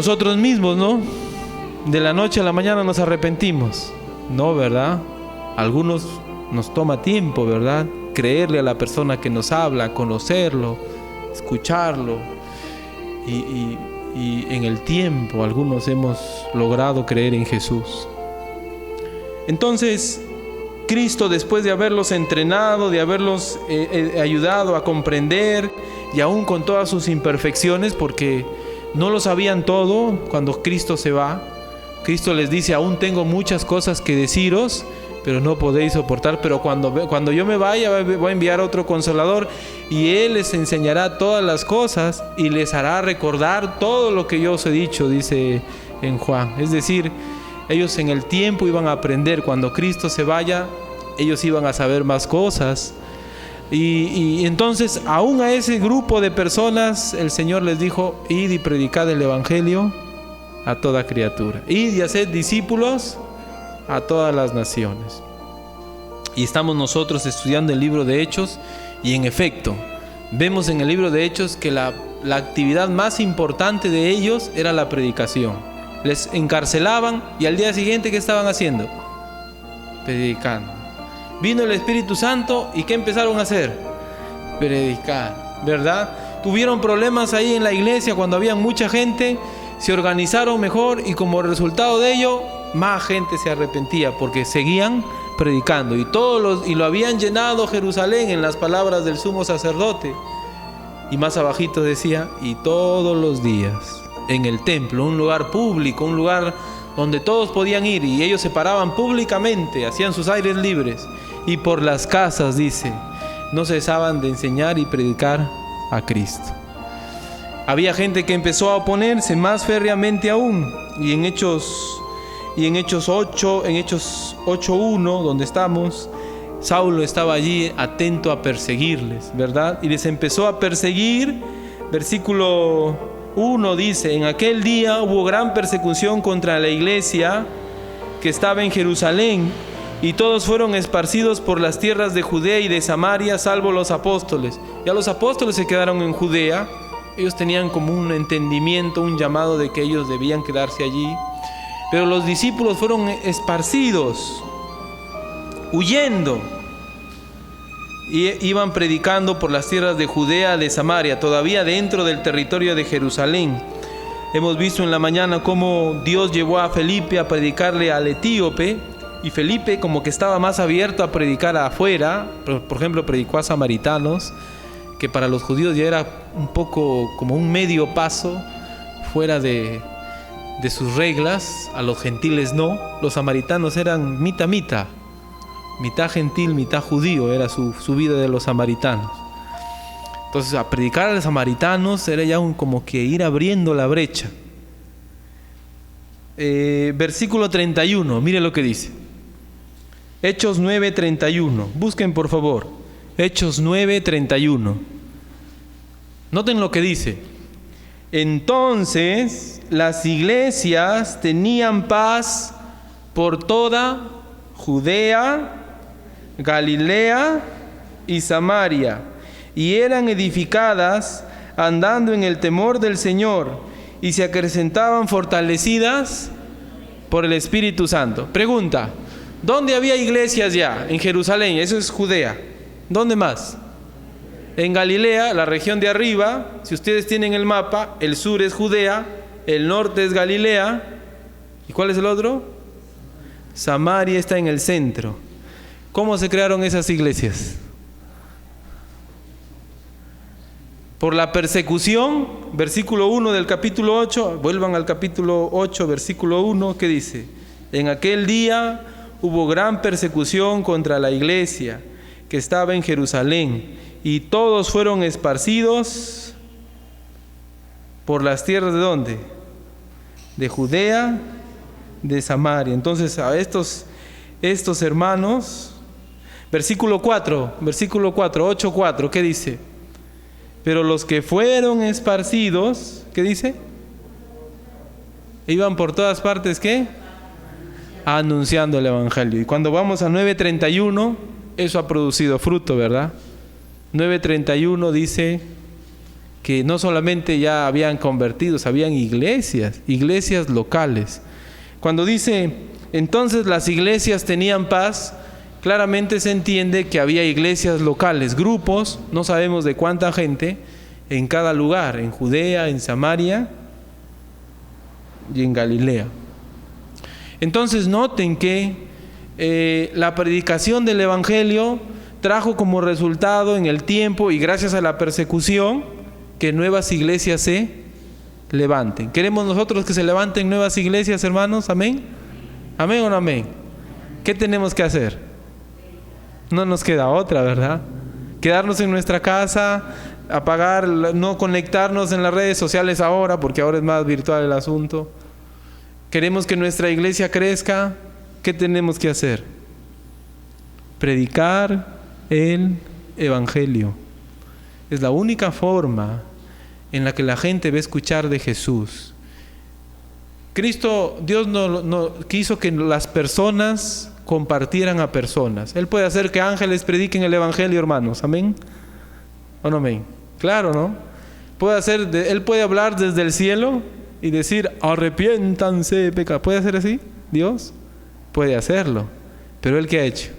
nosotros mismos, ¿no? De la noche a la mañana nos arrepentimos. No, ¿verdad? Algunos nos toma tiempo, ¿verdad? Creerle a la persona que nos habla, conocerlo, escucharlo. Y en el tiempo algunos hemos logrado creer en Jesús. Entonces, Cristo, después de haberlos entrenado, de haberlos ayudado a comprender, y aún con todas sus imperfecciones, porque no lo sabían todo, cuando Cristo se va, Cristo les dice: aún tengo muchas cosas que deciros, pero no podéis soportar, pero cuando yo me vaya, voy a enviar otro Consolador, y Él les enseñará todas las cosas, y les hará recordar todo lo que yo os he dicho, dice en Juan. Es decir, ellos en el tiempo iban a aprender. Cuando Cristo se vaya, ellos iban a saber más cosas. Y entonces, aún a ese grupo de personas, el Señor les dijo: id y predicad el Evangelio a toda criatura. Id y haced discípulos a todas las naciones. Y estamos nosotros estudiando el libro de Hechos, y en efecto, vemos en el libro de Hechos que la actividad más importante de ellos era la predicación. Les encarcelaban, y al día siguiente, ¿qué estaban haciendo? Predicando. Vino el Espíritu Santo, y ¿qué empezaron a hacer? Predicar, ¿verdad? Tuvieron problemas ahí en la iglesia cuando había mucha gente, se organizaron mejor, y como resultado de ello, más gente se arrepentía porque seguían predicando. Y lo habían llenado Jerusalén, en las palabras del sumo sacerdote. Y más abajito decía: y todos los días en el templo, un lugar público, un lugar donde todos podían ir, y ellos se paraban públicamente, hacían sus aires libres, y por las casas, dice, no cesaban de enseñar y predicar a Cristo. Había gente que empezó a oponerse más férreamente aún, y en Hechos 8:1, donde estamos, Saulo estaba allí atento a perseguirles, ¿verdad? Y les empezó a perseguir. Versículo 1 dice: en aquel día hubo gran persecución contra la iglesia que estaba en Jerusalén, y todos fueron esparcidos por las tierras de Judea y de Samaria, salvo los apóstoles. Ya los apóstoles se quedaron en Judea. Ellos tenían como un entendimiento, un llamado de que ellos debían quedarse allí. Pero los discípulos fueron esparcidos, huyendo, y iban predicando por las tierras de Judea, de Samaria, todavía dentro del territorio de Jerusalén. Hemos visto en la mañana cómo Dios llevó a Felipe a predicarle al etíope, y Felipe, como que estaba más abierto a predicar afuera. Por ejemplo, predicó a samaritanos, que para los judíos ya era un poco como un medio paso fuera de sus reglas. A los gentiles no. Los samaritanos eran mitad gentil, mitad judío, era su vida de los samaritanos. Entonces, a predicar a los samaritanos era ya como que ir abriendo la brecha. Versículo 31, mire lo que dice. Hechos 9:31. Busquen, por favor. Hechos 9:31. Noten lo que dice. Entonces las iglesias tenían paz por toda Judea, Galilea y Samaria, y eran edificadas andando en el temor del Señor, y se acrecentaban fortalecidas por el Espíritu Santo. Pregunta: ¿dónde había iglesias ya? En Jerusalén, eso es Judea. ¿Dónde más? En Galilea, la región de arriba. Si ustedes tienen el mapa, el sur es Judea, el norte es Galilea. ¿Y cuál es el otro? Samaria está en el centro. ¿Cómo se crearon esas iglesias? Por la persecución. Versículo 1 del capítulo 8. Vuelvan al capítulo 8, versículo 1. ¿Qué dice? En aquel día hubo gran persecución contra la iglesia que estaba en Jerusalén, y todos fueron esparcidos por las tierras ¿de dónde? De Judea, de Samaria. Entonces a estos hermanos, versículo 4, 8:4, ¿qué dice? Pero los que fueron esparcidos, ¿qué dice? Iban por todas partes, ¿qué? Anunciando el Evangelio. Y cuando vamos a 9:31, eso ha producido fruto, ¿verdad? 9:31 dice que no solamente ya habían convertidos, habían iglesias locales. Cuando dice, entonces las iglesias tenían paz, claramente se entiende que había iglesias locales, grupos, no sabemos de cuánta gente, en cada lugar, en Judea, en Samaria y en Galilea. Entonces noten que la predicación del Evangelio trajo como resultado en el tiempo y gracias a la persecución que nuevas iglesias se levanten. ¿Queremos nosotros que se levanten nuevas iglesias, hermanos? ¿Amén? ¿Amén o no amén? ¿Qué tenemos que hacer? No nos queda otra, ¿verdad? Quedarnos en nuestra casa, apagar, no conectarnos en las redes sociales ahora, porque ahora es más virtual el asunto. ¿Queremos que nuestra iglesia crezca? ¿Qué tenemos que hacer? Predicar el Evangelio. Es la única forma en la que la gente va a escuchar de Jesús. Dios no quiso que las personas compartieran a personas. Él puede hacer que ángeles prediquen el Evangelio, hermanos. ¿Amén? ¿O no amén? Claro, ¿no? Él puede hablar desde el cielo y decir, arrepiéntanse, peca. ¿Puede hacer así? Dios puede hacerlo. Pero ¿Él qué ha hecho?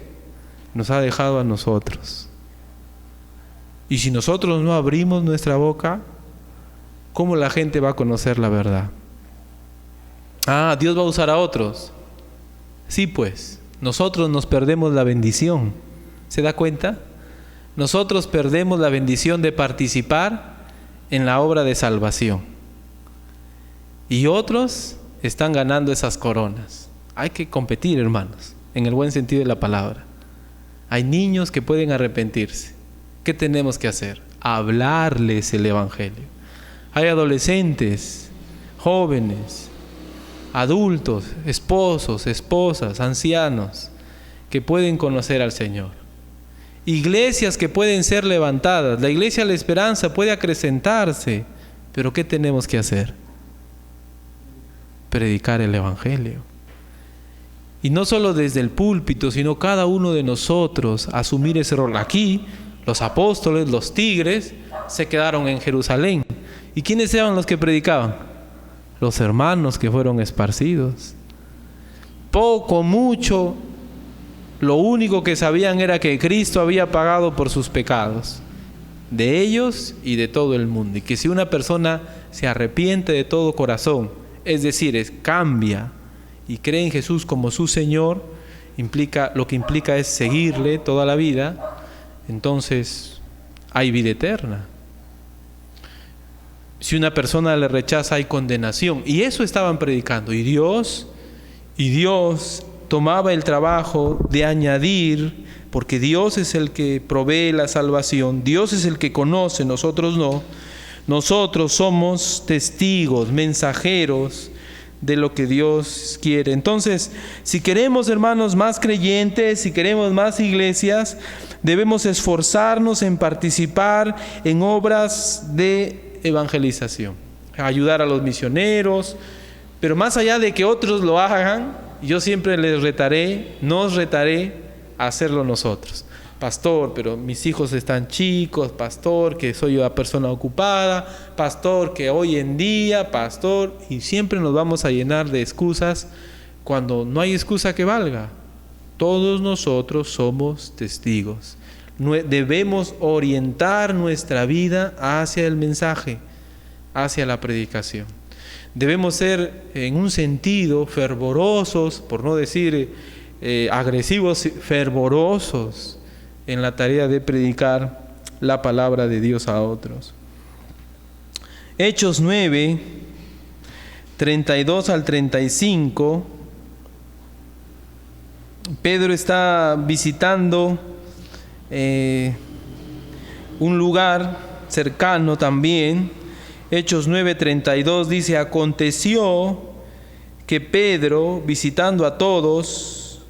Nos ha dejado a nosotros. Y si nosotros no abrimos nuestra boca, ¿cómo la gente va a conocer la verdad? Dios va a usar a otros. Sí, pues, nosotros nos perdemos la bendición. ¿Se da cuenta? Nosotros perdemos la bendición de participar en la obra de salvación. Y otros están ganando esas coronas. Hay que competir, hermanos, en el buen sentido de la palabra. Hay niños que pueden arrepentirse. ¿Qué tenemos que hacer? Hablarles el Evangelio. Hay adolescentes, jóvenes, adultos, esposos, esposas, ancianos que pueden conocer al Señor. Iglesias que pueden ser levantadas. La iglesia de la esperanza puede acrecentarse. Pero ¿qué tenemos que hacer? Predicar el Evangelio. Y no solo desde el púlpito, sino cada uno de nosotros asumir ese rol. Aquí, los apóstoles, los tigres, se quedaron en Jerusalén. ¿Y quiénes eran los que predicaban? Los hermanos que fueron esparcidos. Poco, mucho, lo único que sabían era que Cristo había pagado por sus pecados, de ellos y de todo el mundo. Y que si una persona se arrepiente de todo corazón, es decir, cambia y cree en Jesús como su Señor, lo que implica es seguirle toda la vida, entonces hay vida eterna. Si una persona le rechaza, hay condenación. Y eso estaban predicando. Y Dios tomaba el trabajo de añadir, porque Dios es el que provee la salvación, Dios es el que conoce, nosotros no. Nosotros somos testigos, mensajeros de lo que Dios quiere. Entonces, si queremos, hermanos, más creyentes, si queremos más iglesias, debemos esforzarnos en participar en obras de evangelización, ayudar a los misioneros, pero más allá de que otros lo hagan, yo siempre nos retaré a hacerlo nosotros. Pastor, pero mis hijos están chicos, pastor, que soy una persona ocupada, pastor, que hoy en día, pastor, y siempre nos vamos a llenar de excusas cuando no hay excusa que valga. Todos nosotros somos testigos. Debemos orientar nuestra vida hacia el mensaje, hacia la predicación. Debemos ser en un sentido fervorosos, por no decir agresivos, fervorosos en la tarea de predicar la palabra de Dios a otros. Hechos 9, 32 al 35. Pedro está visitando un lugar cercano también. Hechos 9:32 dice: aconteció que Pedro, visitando a todos,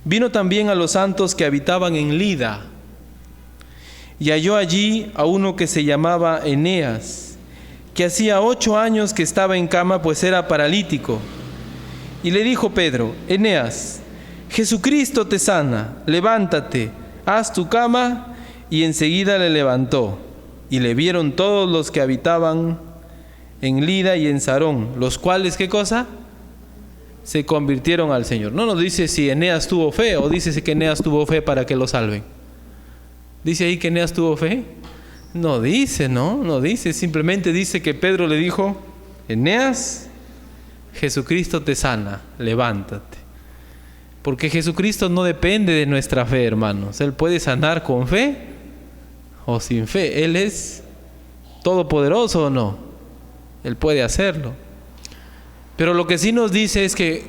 vino también a los santos que habitaban en Lida, y halló allí a uno que se llamaba Eneas, que hacía 8 años que estaba en cama, pues era paralítico. Y le dijo Pedro: Eneas, Jesucristo te sana, levántate, haz tu cama. Y enseguida le levantó. y le vieron todos los que habitaban en Lida y en Sarón, los cuales, ¿qué cosa? Se convirtieron al Señor. No nos dice si Eneas tuvo fe, o dice que Eneas tuvo fe para que lo salven. ¿Dice ahí que Eneas tuvo fe? No dice, no dice. Simplemente dice que Pedro le dijo: Eneas, Jesucristo te sana, levántate. Porque Jesucristo no depende de nuestra fe, hermanos. Él puede sanar con fe o sin fe. Él es todopoderoso, ¿o no? Él puede hacerlo. Pero lo que sí nos dice es que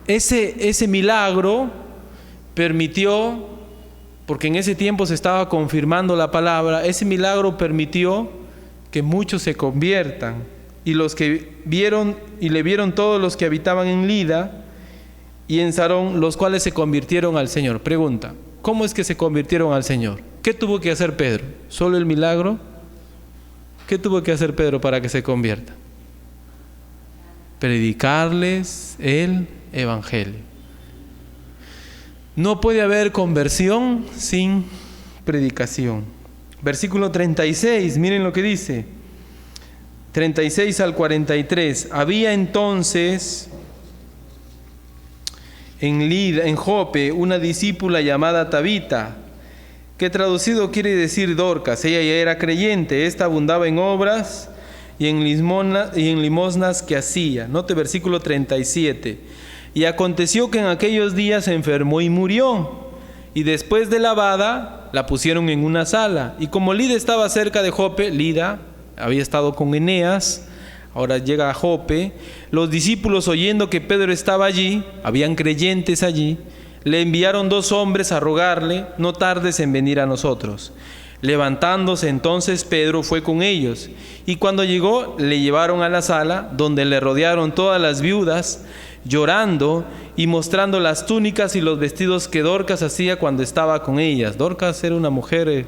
ese milagro permitió, porque en ese tiempo se estaba confirmando la palabra, ese milagro permitió que muchos se conviertan. Y los que vieron y le vieron todos los que habitaban en Lida y en Sarón, los cuales se convirtieron al Señor. Pregunta: ¿cómo es que se convirtieron al Señor? ¿Qué tuvo que hacer Pedro? ¿Solo el milagro? ¿Qué tuvo que hacer Pedro para que se convierta? Predicarles el Evangelio. No puede haber conversión sin predicación. Versículo 36, miren lo que dice. 36 al 43. Había entonces en Lida, en Jope, una discípula llamada Tabita, que traducido quiere decir Dorcas. Ella ya era creyente. Esta abundaba en obras y en limosnas que hacía. Note versículo 37. Y aconteció que en aquellos días se enfermó y murió. Y después de lavada, la pusieron en una sala. Y como Lida estaba cerca de Jope, Lida había estado con Eneas, ahora llega a Jope. Los discípulos, oyendo que Pedro estaba allí, habían creyentes allí, le enviaron 2 hombres a rogarle: no tardes en venir a nosotros. Levantándose entonces Pedro fue con ellos, y cuando llegó le llevaron a la sala, donde le rodearon todas las viudas, llorando y mostrando las túnicas y los vestidos que Dorcas hacía cuando estaba con ellas. Dorcas era una mujer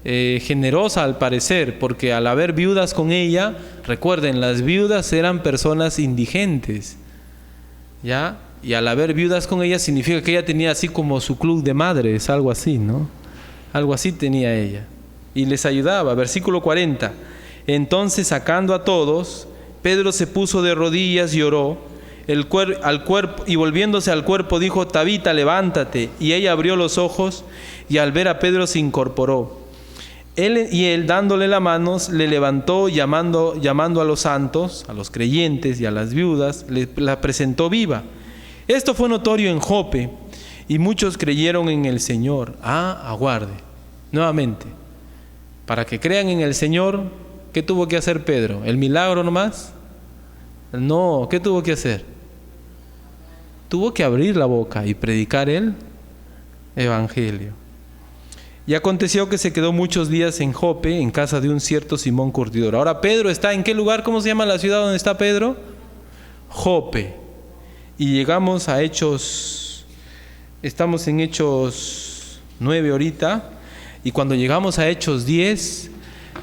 generosa al parecer, porque al haber viudas con ella, recuerden, las viudas eran personas indigentes, ¿ya? Y al haber viudas con ella significa que ella tenía así como su club de madres, algo así, ¿no? Algo así tenía ella. Y les ayudaba. Versículo 40. Entonces, sacando a todos, Pedro se puso de rodillas y oró. Y volviéndose al cuerpo dijo: Tabita, levántate. Y ella abrió los ojos, y al ver a Pedro se incorporó. Él dándole las manos, le levantó, llamando a los santos, a los creyentes y a las viudas, la presentó viva. Esto fue notorio en Jope, y muchos creyeron en el Señor. Aguarde, nuevamente, para que crean en el Señor, ¿qué tuvo que hacer Pedro? ¿El milagro nomás? No, ¿qué tuvo que hacer? Tuvo que abrir la boca y predicar el Evangelio. Y aconteció que se quedó muchos días en Jope, en casa de un cierto Simón curtidor. Ahora Pedro está ¿en qué lugar? ¿Cómo se llama la ciudad donde está Pedro? Jope. Y llegamos a Hechos, estamos en Hechos 9 ahorita, y cuando llegamos a Hechos 10,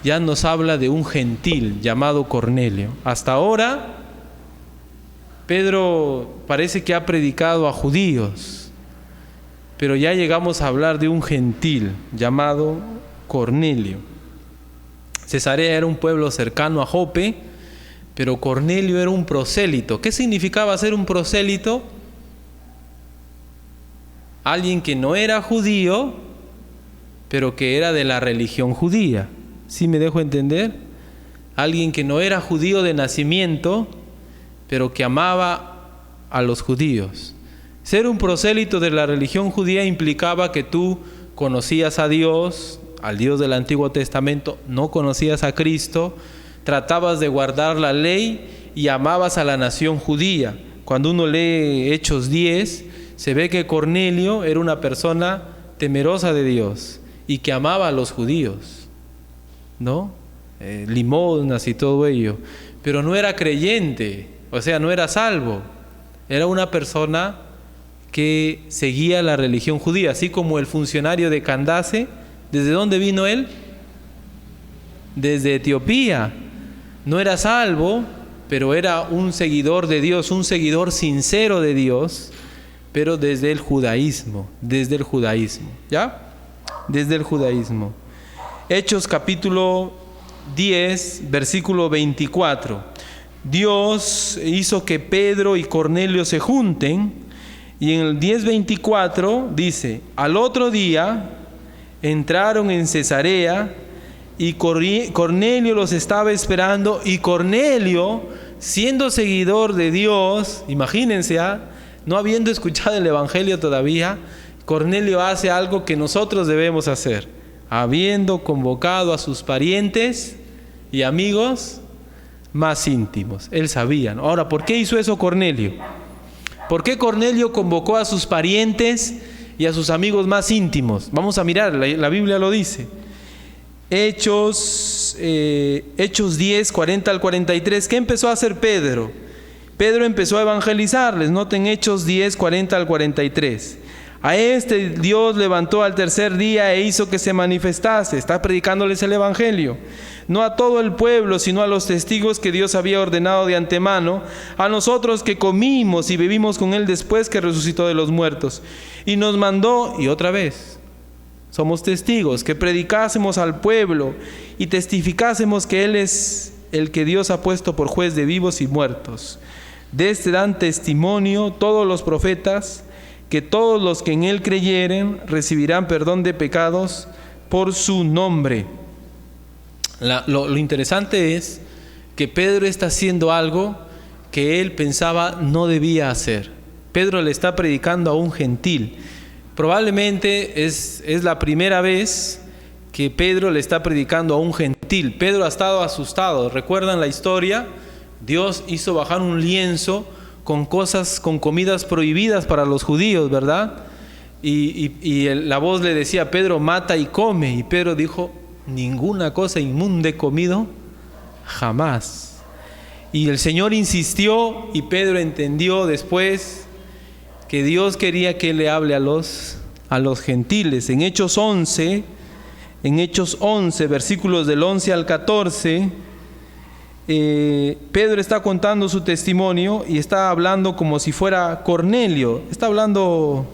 ya nos habla de un gentil llamado Cornelio. Hasta ahora, Pedro parece que ha predicado a judíos, pero ya llegamos a hablar de un gentil llamado Cornelio. Cesarea era un pueblo cercano a Jope, pero Cornelio era un prosélito. ¿Qué significaba ser un prosélito? Alguien que no era judío, pero que era de la religión judía. ¿Sí me dejo entender? Alguien que no era judío de nacimiento, pero que amaba a los judíos. Ser un prosélito de la religión judía implicaba que tú conocías a Dios, al Dios del Antiguo Testamento, no conocías a Cristo, tratabas de guardar la ley y amabas a la nación judía. Cuando uno lee Hechos 10, se ve que Cornelio era una persona temerosa de Dios y que amaba a los judíos, ¿no? Limosnas y todo ello, pero no era creyente, o sea, no era salvo. Era una persona que seguía la religión judía, así como el funcionario de Candace. ¿Desde dónde vino él? Desde Etiopía. No era salvo, pero era un seguidor de Dios, un seguidor sincero de Dios, pero desde el judaísmo, ¿ya? Desde el judaísmo. Hechos capítulo 10, versículo 24. Dios hizo que Pedro y Cornelio se junten, y en el 10:24 dice: al otro día entraron en Cesarea y Cornelio los estaba esperando, y Cornelio, siendo seguidor de Dios, imagínense, no habiendo escuchado el Evangelio todavía, Cornelio hace algo que nosotros debemos hacer, habiendo convocado a sus parientes y amigos más íntimos. Él sabía, ¿no? Ahora, ¿por qué hizo eso Cornelio? ¿Por qué Cornelio convocó a sus parientes y a sus amigos más íntimos? Vamos a mirar, la Biblia lo dice. Hechos 10, 40 al 43. ¿Qué empezó a hacer Pedro? Pedro empezó a evangelizarles. Noten Hechos 10, 40 al 43. A este Dios levantó al tercer día e hizo que se manifestase. Está predicándoles el evangelio. No a todo el pueblo, sino a los testigos que Dios había ordenado de antemano, a nosotros que comimos y bebimos con él después que resucitó de los muertos. Y nos mandó, y otra vez, somos testigos, que predicásemos al pueblo y testificásemos que él es el que Dios ha puesto por juez de vivos y muertos. De este dan testimonio todos los profetas, que todos los que en él creyeren recibirán perdón de pecados por su nombre. Lo interesante es que Pedro está haciendo algo que él pensaba no debía hacer. Pedro le está predicando a un gentil. Probablemente es la primera vez que Pedro le está predicando a un gentil. Pedro ha estado asustado. ¿Recuerdan la historia? Dios hizo bajar un lienzo con comidas prohibidas para los judíos, ¿verdad? Y la voz le decía: Pedro, mata y come. Y Pedro dijo: ninguna cosa inmunda he comido jamás. Y el Señor insistió, y Pedro entendió después que Dios quería que él le hable a los gentiles. En Hechos 11, versículos del 11 al 14, Pedro está contando su testimonio y está hablando como si fuera Cornelio. Está hablando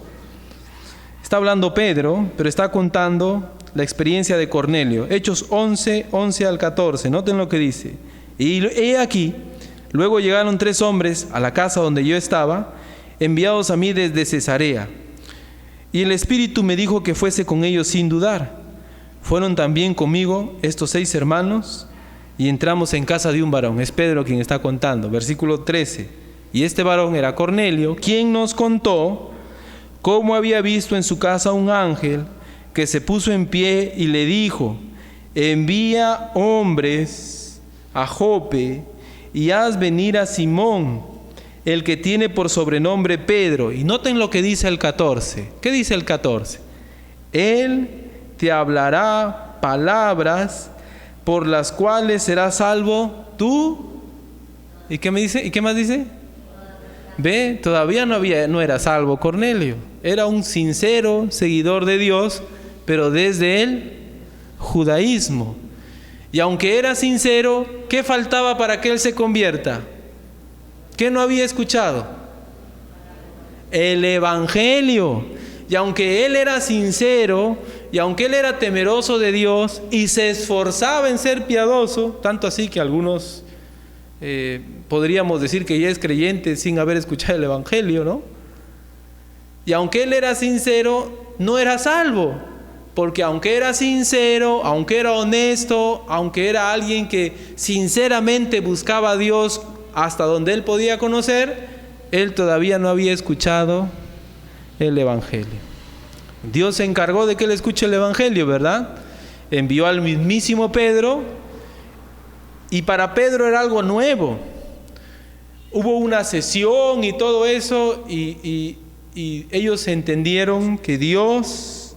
Pedro, pero está contando la experiencia de Cornelio. Hechos 11 al 14. Noten lo que dice. Y he aquí, luego llegaron 3 hombres a la casa donde yo estaba, enviados a mí desde Cesarea. Y el Espíritu me dijo que fuese con ellos sin dudar. Fueron también conmigo estos 6 hermanos, y entramos en casa de un varón. Es Pedro quien está contando. Versículo 13. Y este varón era Cornelio, quien nos contó cómo había visto en su casa un ángel que se puso en pie y le dijo: envía hombres a Jope y haz venir a Simón, el que tiene por sobrenombre Pedro. Y noten lo que dice el 14. ¿Qué dice el 14? Él te hablará palabras por las cuales serás salvo tú. ¿Y qué me dice? ¿Y qué más dice? Ve, todavía no era salvo Cornelio. Era un sincero seguidor de Dios, pero desde el judaísmo. Y aunque era sincero, ¿qué faltaba para que él se convierta? ¿Qué no había escuchado? El evangelio. Y aunque él era sincero, y aunque él era temeroso de Dios y se esforzaba en ser piadoso, tanto así que algunos podríamos decir que ya es creyente sin haber escuchado el evangelio, ¿no? Y aunque él era sincero, no era salvo, porque aunque era sincero, aunque era honesto, aunque era alguien que sinceramente buscaba a Dios hasta donde él podía conocer, él todavía no había escuchado el evangelio. Dios se encargó de que él escuche el evangelio, ¿verdad? Envió al mismísimo Pedro, y para Pedro era algo nuevo. Hubo una sesión y todo eso, y ellos entendieron que Dios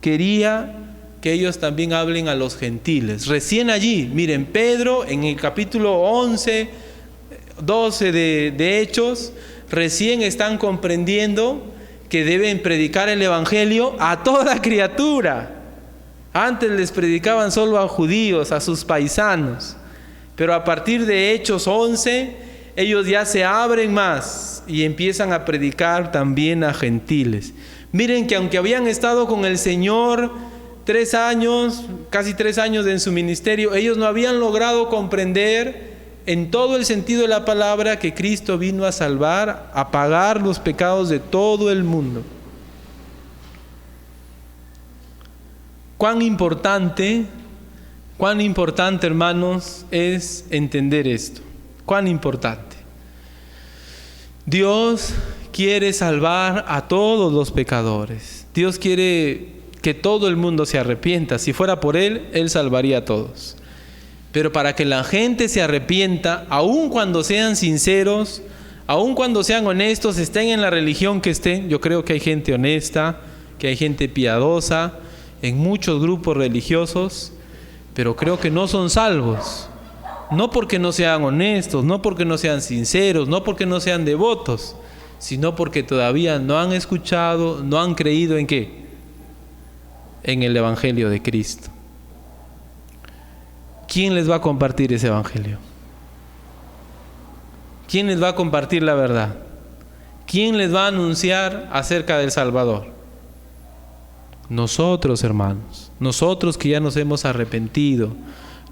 quería que ellos también hablen a los gentiles. Recién allí, miren, Pedro en el capítulo 11, 12 de Hechos, recién están comprendiendo que deben predicar el evangelio a toda criatura. Antes les predicaban solo a judíos, a sus paisanos, pero a partir de Hechos 11, ellos ya se abren más y empiezan a predicar también a gentiles. Miren que aunque habían estado con el Señor 3 años, casi 3 años en su ministerio, ellos no habían logrado comprender en todo el sentido de la palabra que Cristo vino a salvar, a pagar los pecados de todo el mundo. Cuán importante, hermanos, es entender esto. Cuán importante. Dios quiere salvar a todos los pecadores. Dios quiere que todo el mundo se arrepienta. Si fuera por Él, Él salvaría a todos. Pero para que la gente se arrepienta, aun cuando sean sinceros, aun cuando sean honestos, estén en la religión que estén, yo creo que hay gente honesta, que hay gente piadosa, en muchos grupos religiosos, pero creo que no son salvos. No porque no sean honestos, no porque no sean sinceros, no porque no sean devotos, sino porque todavía no han escuchado, no han creído ¿en qué? En el Evangelio de Cristo. ¿Quién les va a compartir ese Evangelio? ¿Quién les va a compartir la verdad? ¿Quién les va a anunciar acerca del Salvador? Nosotros, hermanos, nosotros que ya nos hemos arrepentido,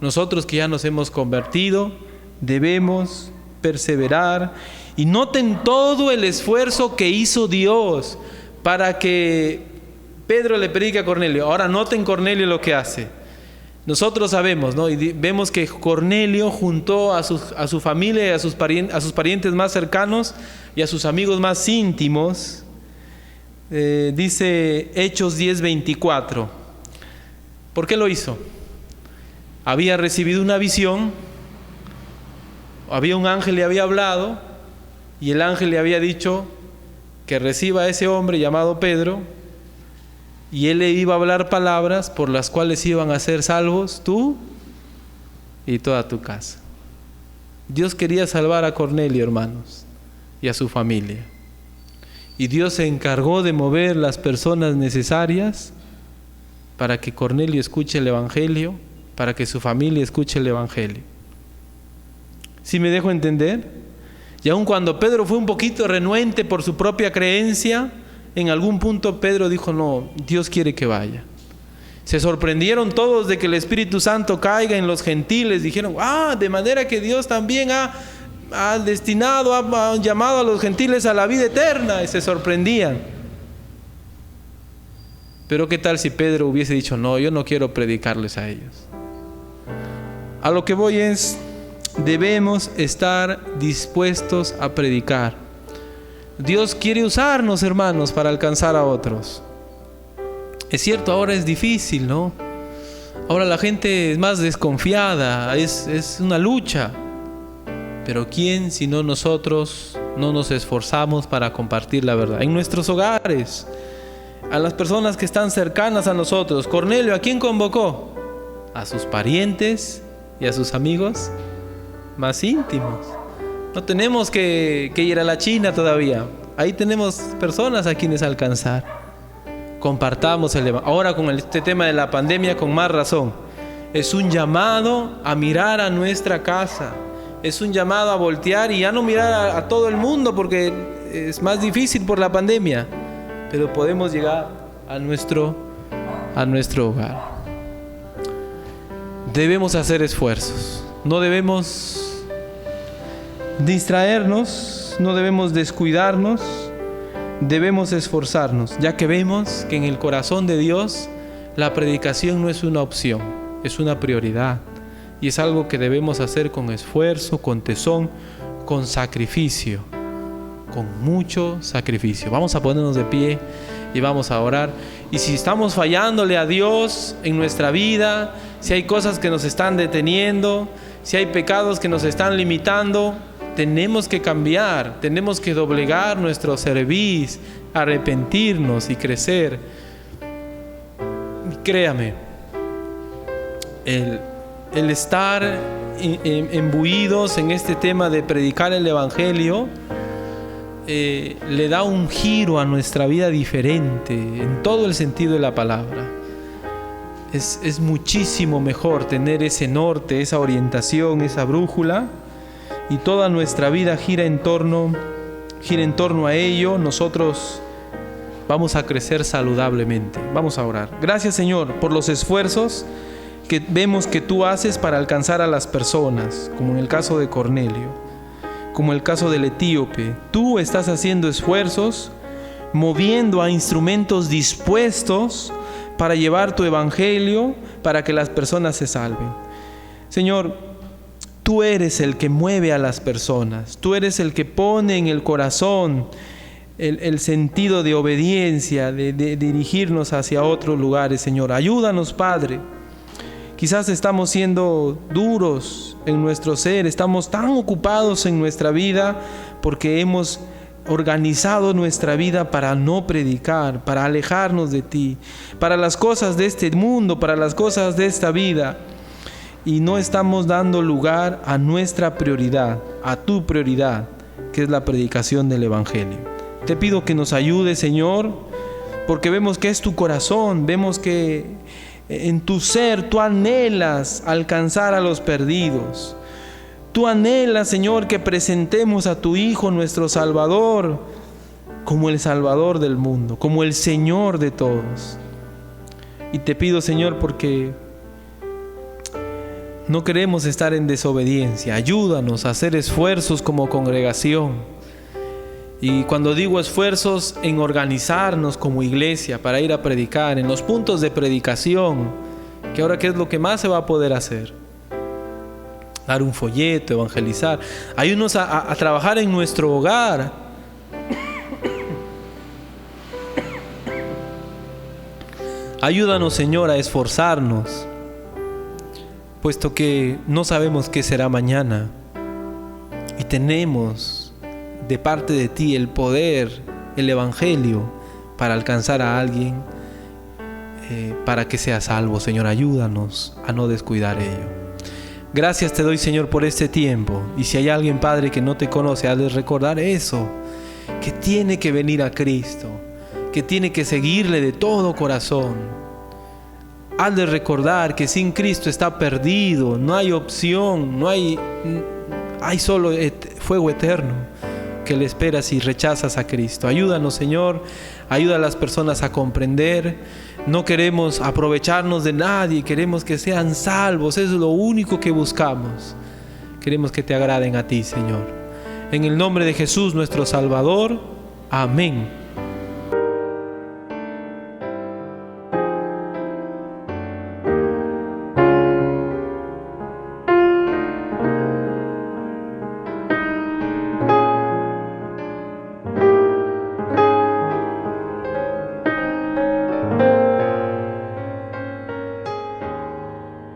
nosotros que ya nos hemos convertido, debemos perseverar. Y noten todo el esfuerzo que hizo Dios para que Pedro le predique a Cornelio. Ahora noten Cornelio lo que hace. Nosotros sabemos, ¿no? Y vemos que Cornelio juntó a su familia y a sus parientes más cercanos y a sus amigos más íntimos. Dice Hechos 10:24. ¿Por qué lo hizo? Había recibido una visión, había un ángel le había hablado, y el ángel le había dicho que reciba a ese hombre llamado Pedro, y él le iba a hablar palabras por las cuales iban a ser salvos tú y toda tu casa. Dios quería salvar a Cornelio, hermanos, y a su familia. Y Dios se encargó de mover las personas necesarias para que Cornelio escuche el Evangelio, para que su familia escuche el Evangelio. ¿Sí me dejo entender? Y aun cuando Pedro fue un poquito renuente por su propia creencia, en algún punto Pedro dijo, no, Dios quiere que vaya. Se sorprendieron todos de que el Espíritu Santo caiga en los gentiles. Dijeron, de manera que Dios también ha destinado, ha llamado a los gentiles a la vida eterna. Y se sorprendían. Pero ¿qué tal si Pedro hubiese dicho, no, yo no quiero predicarles a ellos? A lo que voy es, debemos estar dispuestos a predicar. Dios quiere usarnos, hermanos, para alcanzar a otros. Es cierto, ahora es difícil, ¿no? Ahora la gente es más desconfiada, es una lucha. Pero ¿quién, si no nosotros, no nos esforzamos para compartir la verdad? En nuestros hogares, a las personas que están cercanas a nosotros. Cornelio, ¿a quién convocó? A sus parientes y a sus amigos más íntimos. No tenemos que ir a la China todavía. Ahí tenemos personas a quienes alcanzar. Compartamos el Evangelio. Ahora con este tema de la pandemia, con más razón. Es un llamado a mirar a nuestra casa. Es un llamado a voltear y ya no mirar a todo el mundo porque es más difícil por la pandemia. Pero podemos llegar a nuestro hogar. Debemos hacer esfuerzos. No debemos distraernos, no debemos descuidarnos, debemos esforzarnos, ya que vemos que en el corazón de Dios la predicación no es una opción, es una prioridad, y es algo que debemos hacer con esfuerzo, con tesón, con sacrificio, con mucho sacrificio. Vamos a ponernos de pie y vamos a orar. Y si estamos fallándole a Dios en nuestra vida, si hay cosas que nos están deteniendo, si hay pecados que nos están limitando, tenemos que cambiar, tenemos que doblegar nuestro cerviz, arrepentirnos y crecer. Créame, el estar imbuidos en este tema de predicar el Evangelio le da un giro a nuestra vida diferente en todo el sentido de la palabra. Es muchísimo mejor tener ese norte, esa orientación, esa brújula, y toda nuestra vida gira en torno a ello. Nosotros vamos a crecer saludablemente. Vamos a orar. Gracias, Señor, por los esfuerzos que vemos que tú haces para alcanzar a las personas, como en el caso de Cornelio, como el caso del etíope. Tú estás haciendo esfuerzos, moviendo a instrumentos dispuestos para llevar tu evangelio, para que las personas se salven. Señor, tú eres el que mueve a las personas, tú eres el que pone en el corazón el sentido de obediencia, de dirigirnos hacia otros lugares. Señor, ayúdanos, Padre. Quizás estamos siendo duros en nuestro ser, estamos tan ocupados en nuestra vida porque hemos organizado nuestra vida para no predicar, para alejarnos de ti, para las cosas de este mundo, para las cosas de esta vida, y no estamos dando lugar a nuestra prioridad, a tu prioridad, que es la predicación del evangelio. Te pido que nos ayudes, Señor, porque vemos que es tu corazón, vemos que en tu ser tú anhelas alcanzar a los perdidos. Tú anhelas, Señor, que presentemos a tu Hijo, nuestro Salvador, como el Salvador del mundo, como el Señor de todos. Y te pido, Señor, porque no queremos estar en desobediencia. Ayúdanos a hacer esfuerzos como congregación. Y cuando digo esfuerzos, en organizarnos como iglesia para ir a predicar, en los puntos de predicación, que ahora qué es lo que más se va a poder hacer. Dar un folleto, evangelizar. Ayúdanos a trabajar en nuestro hogar. Ayúdanos, Señor, a esforzarnos, puesto que no sabemos qué será mañana. Y tenemos de parte de ti el poder, el evangelio, para alcanzar a alguien, para que sea salvo. Señor, ayúdanos a no descuidar ello. Gracias te doy, Señor, por este tiempo. Y si hay alguien, Padre, que no te conoce, hazle recordar eso, que tiene que venir a Cristo, que tiene que seguirle de todo corazón. Hazle recordar que sin Cristo está perdido, no hay opción, hay solo fuego eterno que le esperas si rechazas a Cristo. Ayúdanos, Señor, ayuda a las personas a comprender. No queremos aprovecharnos de nadie, queremos que sean salvos, eso es lo único que buscamos. Queremos que te agraden a ti, Señor. En el nombre de Jesús, nuestro Salvador. Amén.